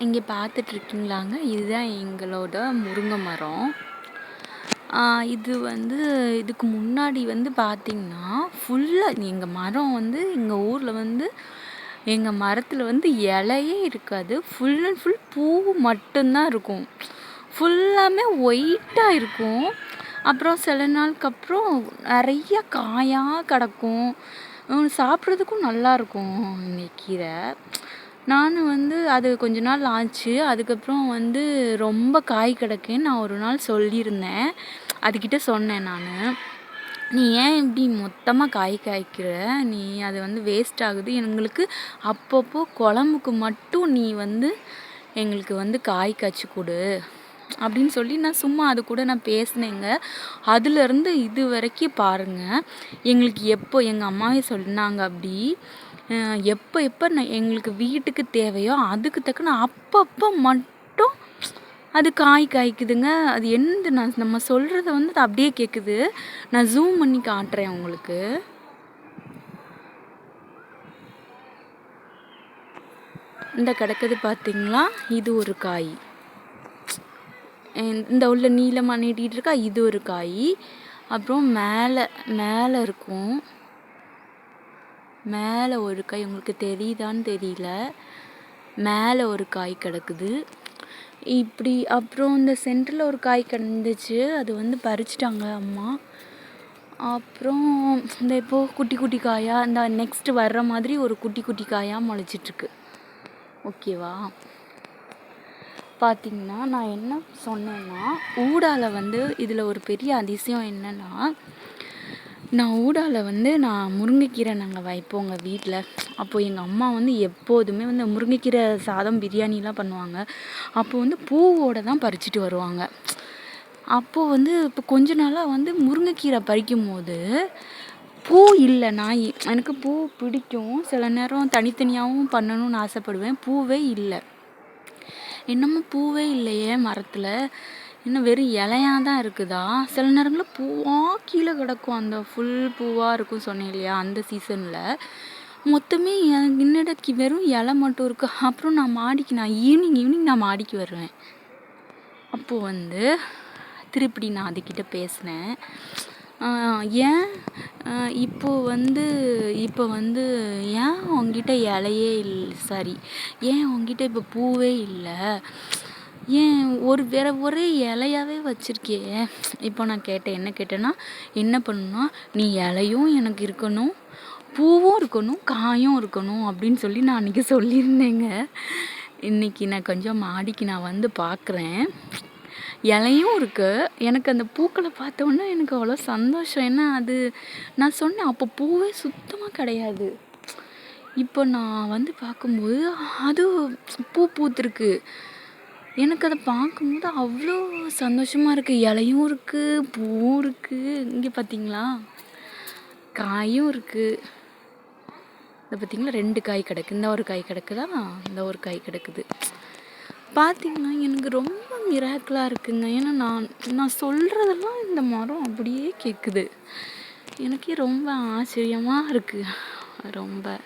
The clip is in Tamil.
இங்கே பார்த்துட்ருக்கீங்களாங்க, இதுதான் எங்களோட முருங்கை மரம். இது வந்து இதுக்கு முன்னாடி வந்து பார்த்திங்கன்னா, ஃபுல்லாக எங்கள் மரம் வந்து எங்கள் ஊரில் வந்து எங்கள் மரத்தில் வந்து இலையே இருக்காது. ஃபுல் அண்ட் ஃபுல் பூ மட்டும்தான் இருக்கும். ஃபுல்லாமே ஒயிட்டாக இருக்கும். அப்புறம் சில நாளுக்கு அப்புறம் நிறைய காயாக கிடக்கும். சாப்பிட்றதுக்கும் நல்லாயிருக்கும் இந்த கீரை. நான் வந்து அது கொஞ்ச நாள் ஆச்சு. அதுக்கப்புறம் வந்து ரொம்ப காய் கிடக்குன்னு நான் ஒரு நாள் சொல்லியிருந்தேன். அதுக்கிட்ட சொன்னேன் நான், நீ ஏன் இப்படி மொத்தமாக காய் காய்க்கிற, நீ அது வந்து வேஸ்ட் ஆகுது, எங்களுக்கு அப்பப்போ குழம்புக்கு மட்டும் நீ வந்து எங்களுக்கு வந்து காய் காய்ச்சி கொடு அப்படின்னு சொல்லி நான் சும்மா அது கூட நான் பேசினேங்க. அதுலேருந்து இது வரைக்கும் பாருங்கள், எங்களுக்கு எப்போ எங்கள் அம்மாவே சொன்னாங்க அப்படி, எப்போ எங்களுக்கு வீட்டுக்கு தேவையோ அதுக்கு தக்கன அப்பப்போ மட்டும் அது காய்க்குதுங்க. அது என்னது, நம்ம சொல்கிறத வந்து அது அப்படியே கேட்குது. நான் ஜூம் பண்ணி காட்டுறேன் உங்களுக்கு. இந்த கிடக்குது பார்த்தீங்களா, இது ஒரு காய். இந்த உள்ள நீளமாக நீட்டிகிட்டு இருக்கா, இது ஒரு காய். அப்புறம் மேலே இருக்கும், மேலே ஒரு காய், உங்களுக்கு தெரியுதான்னு தெரியல, மேலே ஒரு காய் கிடக்குது இப்படி. அப்புறம் இந்த சென்டரில் ஒரு காய் கிடந்துச்சு, அது வந்து பறிச்சிட்டாங்க அம்மா. அப்புறம் இந்த இப்போது குட்டி குட்டி காயாக இந்த நெக்ஸ்ட்டு வர்ற மாதிரி ஒரு குட்டி குட்டி காயாக முளைச்சிட்ருக்கு. ஓகேவா? பார்த்திங்கன்னா நான் என்ன சொன்னேன்னா, ஊடால வந்து இதில் ஒரு பெரிய அதிசயம் என்னென்னா, நான் முருங்கைக்கீரை நாங்கள் வைப்போங்க வீட்டில். அப்போது எங்கள் அம்மா வந்து எப்போதுமே வந்து முருங்கைக்கீரை சாதம் பிரியாணிலாம் பண்ணுவாங்க. அப்போது வந்து பூவோடு தான் பறிச்சுட்டு வருவாங்க. அப்போது வந்து இப்போ கொஞ்ச நாளாக வந்து முருங்கைக்கீரை பறிக்கும் போது பூ இல்லை. எனக்கு பூ பிடிக்கும், சில நேரம் தனித்தனியாகவும் பண்ணணும்னு ஆசைப்படுவேன். பூவே இல்லை. என்னமோ பூவே இல்லையே மரத்தில், இன்னும் வெறும் இலையாக தான் இருக்குதா. சில நேரங்களில் பூவாக கீழே கிடக்கும், அந்த ஃபுல் பூவாக இருக்கும் சொன்னேன் இல்லையா, அந்த சீசனில் மொத்தமே இன்னடக்கி வெறும் இலை மட்டும் இருக்குது. அப்புறம் நான் ஈவினிங் நான் மாடிக்கு வருவேன். அப்போது வந்து திருப்பி நான் அதுக்கிட்ட பேசினேன், ஏன் இப்போ வந்து ஏன் உங்ககிட்ட இலையே ஏன் உங்ககிட்ட இப்போ பூவே இல்லை, ஏன் வேற ஒரே இலையாவே வச்சுருக்கே. இப்போ நான் கேட்டேன், என்ன கேட்டேன்னா, என்ன பண்ணணும்னா, நீ இலையும் எனக்கு இருக்கணும், பூவும் இருக்கணும், காயும் இருக்கணும் அப்படின்னு சொல்லி நான் அன்றைக்கி சொல்லியிருந்தேங்க. இன்றைக்கி நான் கொஞ்சம் மாடிக்கு நான் வந்து பார்க்குறேன், இலையும் இருக்குது. எனக்கு அந்த பூக்களை பார்த்தோன்னே எனக்கு அவ்வளோ சந்தோஷம். ஏன்னா அது நான் சொன்னேன், அப்போ பூவே சுத்தமாக கிடையாது. இப்போ நான் வந்து பார்க்கும்போது அது பூ பூத்துருக்கு. எனக்கு அதை பார்க்கும்போது அவ்வளோ சந்தோஷமாக இருக்குது. இலையும் இருக்குது, பூவும் இருக்குது. இங்கே பார்த்தீங்களா, காயும் இருக்குது. இதை பார்த்தீங்களா, 2 காய் கிடக்கு. இந்த ஒரு காய் கிடக்குதா, இந்த ஒரு காய் கிடக்குது. பார்த்திங்கன்னா எனக்கு ரொம்ப மிராக்கிளாக இருக்குங்க. ஏன்னா நான் சொல்கிறதெல்லாம் இந்த மரம் அப்படியே கேட்குது. எனக்கே ரொம்ப ஆச்சரியமாக இருக்குது. ரொம்ப